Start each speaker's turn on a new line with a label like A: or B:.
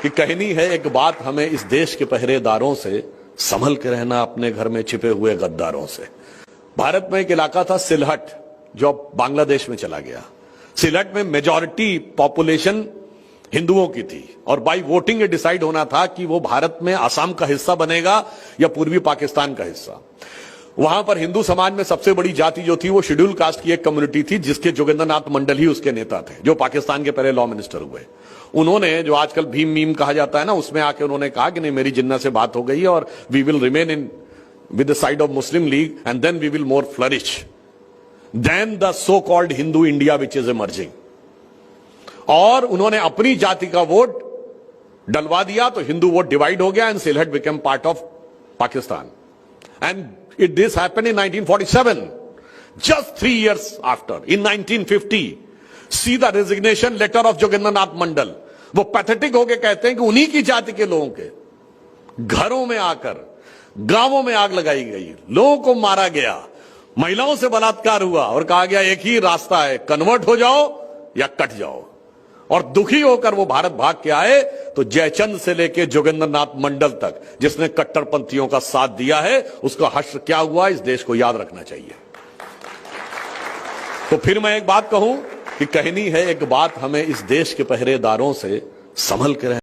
A: कि कहनी है एक बात हमें इस देश के पहरेदारों से, संभल के रहना अपने घर में छिपे हुए गद्दारों से। भारत में एक इलाका था सिलहट, जो बांग्लादेश में चला गया। सिलहट में मेजॉरिटी पॉपुलेशन हिंदुओं की थी और बाई वोटिंग ये डिसाइड होना था कि वो भारत में असम का हिस्सा बनेगा या पूर्वी पाकिस्तान का हिस्सा। वहां पर हिंदू समाज में सबसे बड़ी जाति जो थी वो शेड्यूल कास्ट की एक कम्युनिटी थी, जिसके जोगेंद्रनाथ मंडल ही उसके नेता थे, जो पाकिस्तान के पहले लॉ मिनिस्टर हुए। उन्होंने, जो आजकल भीम मीम कहा जाता है ना, उसमें आके उन्होंने कहा कि नहीं, मेरी जिन्ना से बात हो गई है और we will remain in with the side of Muslim League and then we will more flourish than the so called Hindu India which is emerging. और उन्होंने अपनी जाति का वोट डलवा दिया तो हिंदू वोट डिवाइड हो गया and Sylhet became part of Pakistan. And this happened in 1947, just 3 years after. In 1950, see the resignation letter of Jogendranath Mandal. वो पैथेटिक होके कहते हैं कि उन्हीं की जाति के लोगों के घरों में आकर गांवों में आग लगाई गई, लोगों को मारा गया, महिलाओं से बलात्कार हुआ और कहा गया एक ही रास्ता है, कन्वर्ट हो जाओ या कट जाओ। और दुखी होकर वो भारत भाग के आए तो जयचंद से लेके जोगेंद्रनाथ मंडल तक जिसने कट्टरपंथियों का साथ दिया है, उसका हश्र क्या हुआ, इस देश को याद रखना चाहिए। तो फिर मैं एक बात कहूं कि कहनी है एक बात हमें इस देश के पहरेदारों से, संभल के रहना।